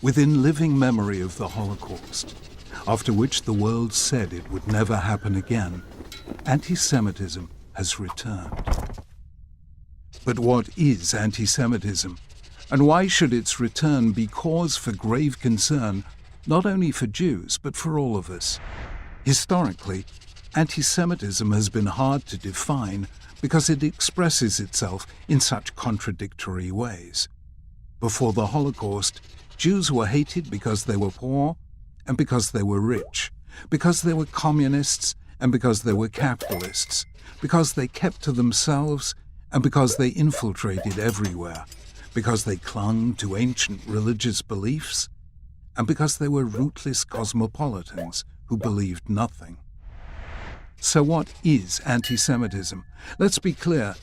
within living memory of the Holocaust, after which the world said it would never happen again, anti-Semitism has returned. But what is anti-Semitism, and why should its return be cause for grave concern, not only for Jews, but for all of us? Historically, anti-Semitism has been hard to define because it expresses itself in such contradictory ways. Before the Holocaust, Jews were hated because they were poor and because they were rich, because they were communists and because they were capitalists, because they kept to themselves and because they infiltrated everywhere, because they clung to ancient religious beliefs, and because they were rootless cosmopolitans who believed nothing. So what is anti-Semitism? Let's be clear.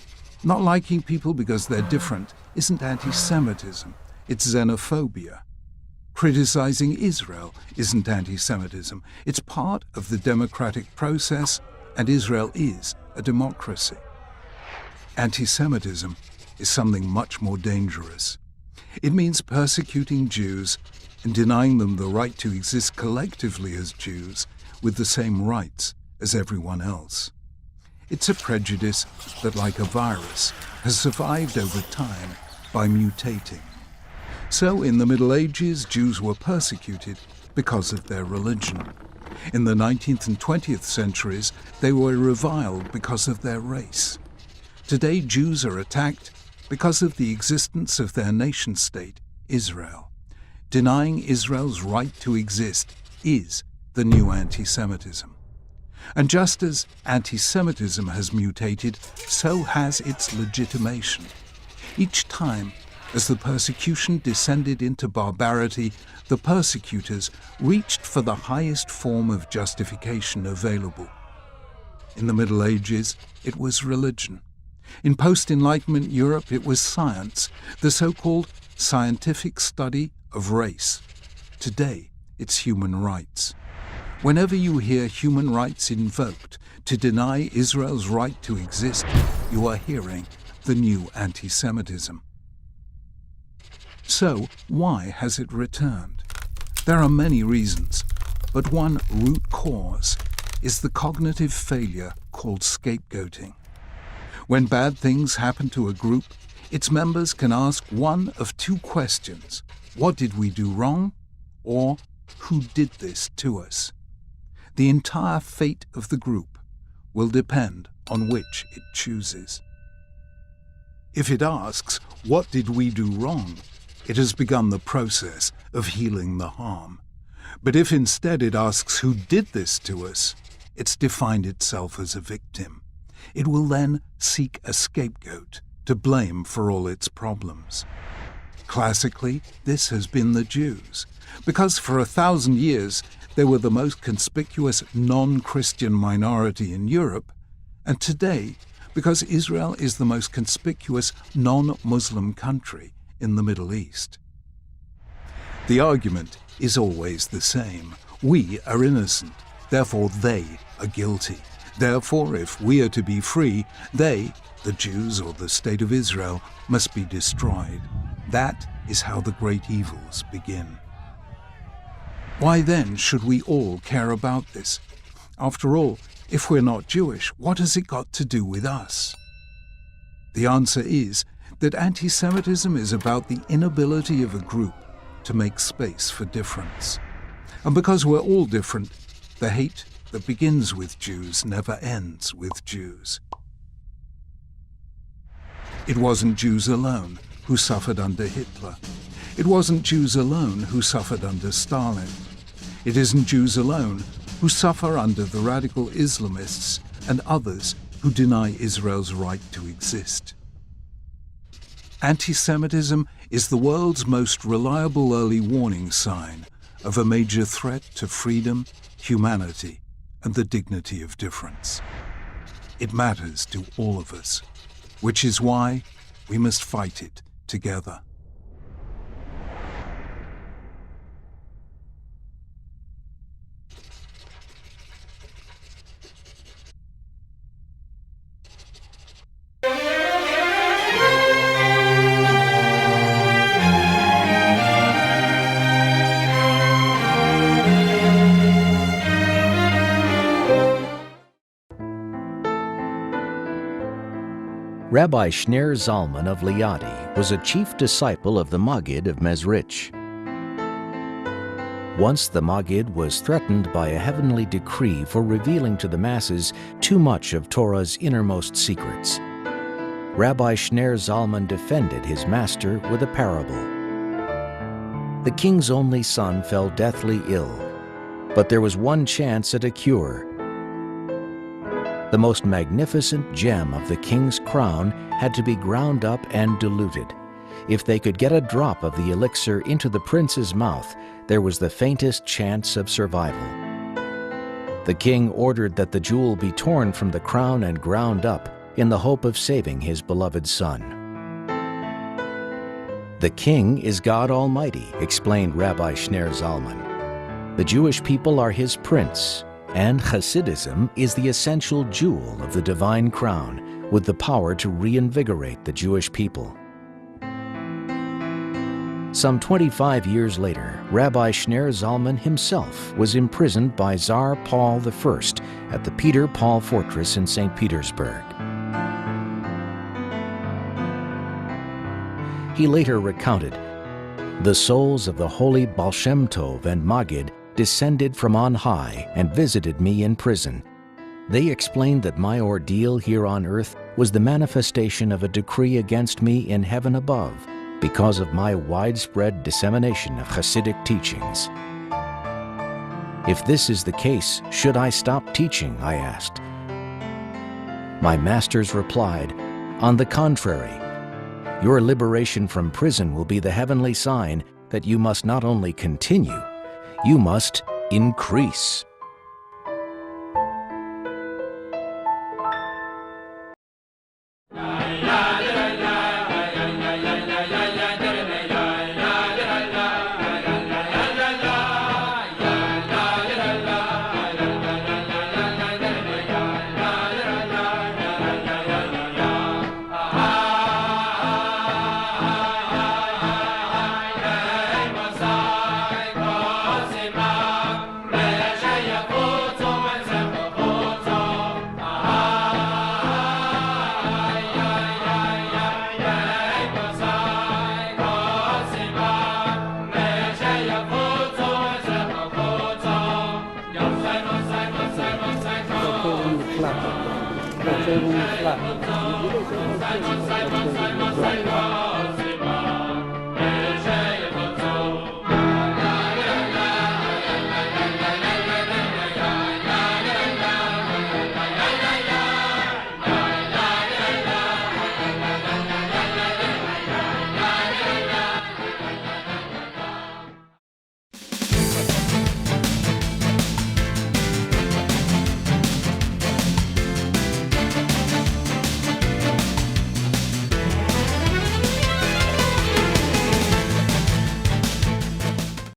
Not liking people because they're different isn't anti-Semitism, it's xenophobia. Criticizing Israel isn't anti-Semitism, it's part of the democratic process, and Israel is a democracy. Anti-Semitism is something much more dangerous. It means persecuting Jews and denying them the right to exist collectively as Jews with the same rights as everyone else. It's a prejudice that, like a virus, has survived over time by mutating. So in the Middle Ages, Jews were persecuted because of their religion. In the 19th and 20th centuries, they were reviled because of their race. Today, Jews are attacked because of the existence of their nation-state, Israel. Denying Israel's right to exist is the new anti-Semitism. And just as anti-Semitism has mutated, so has its legitimation. Each time, as the persecution descended into barbarity, the persecutors reached for the highest form of justification available. In the Middle Ages, it was religion. In post-Enlightenment Europe, it was science, the so-called scientific study of race. Today, it's human rights. Whenever you hear human rights invoked to deny Israel's right to exist, you are hearing the new anti-Semitism. So, why has it returned? There are many reasons, but one root cause is the cognitive failure called scapegoating. When bad things happen to a group, its members can ask one of two questions: what did we do wrong? Or who did this to us? The entire fate of the group will depend on which it chooses. If it asks, what did we do wrong? It has begun the process of healing the harm. But if instead it asks, who did this to us? It's defined itself as a victim. It will then seek a scapegoat to blame for all its problems. Classically, this has been the Jews, because for 1,000 years they were the most conspicuous non-Christian minority in Europe, and today, because Israel is the most conspicuous non-Muslim country in the Middle East. The argument is always the same. We are innocent, therefore they are guilty. Therefore, if we are to be free, they, the Jews or the State of Israel, must be destroyed. That is how the great evils begin. Why then should we all care about this? After all, if we're not Jewish, what has it got to do with us? The answer is that anti-Semitism is about the inability of a group to make space for difference. And because we're all different, the hate that begins with Jews never ends with Jews. It wasn't Jews alone who suffered under Hitler. It wasn't Jews alone who suffered under Stalin. It isn't Jews alone who suffer under the radical Islamists and others who deny Israel's right to exist. Anti-Semitism is the world's most reliable early warning sign of a major threat to freedom, humanity, and the dignity of difference. It matters to all of us, which is why we must fight it together. Rabbi Shner Zalman of Liadi was a chief disciple of the Maggid of Mezrich. Once the Maggid was threatened by a heavenly decree for revealing to the masses too much of Torah's innermost secrets. Rabbi Shner Zalman defended his master with a parable. The king's only son fell deathly ill, but there was one chance at a cure. The most magnificent gem of the king's crown had to be ground up and diluted. If they could get a drop of the elixir into the prince's mouth, there was the faintest chance of survival. The king ordered that the jewel be torn from the crown and ground up in the hope of saving his beloved son. The king is God Almighty, explained Rabbi Shner Zalman. The Jewish people are his prince, and Hasidism is the essential jewel of the divine crown, with the power to reinvigorate the Jewish people. Some 25 years later, Rabbi Shner Zalman himself was imprisoned by Tsar Paul I at the Peter Paul Fortress in St. Petersburg. He later recounted, "The souls of the holy Baal Shem Tov and Maggid descended from on high and visited me in prison. They explained that my ordeal here on earth was the manifestation of a decree against me in heaven above because of my widespread dissemination of Hasidic teachings. If this is the case, should I stop teaching? I asked. My masters replied, on the contrary, your liberation from prison will be the heavenly sign that you must not only continue, you must increase." Flat.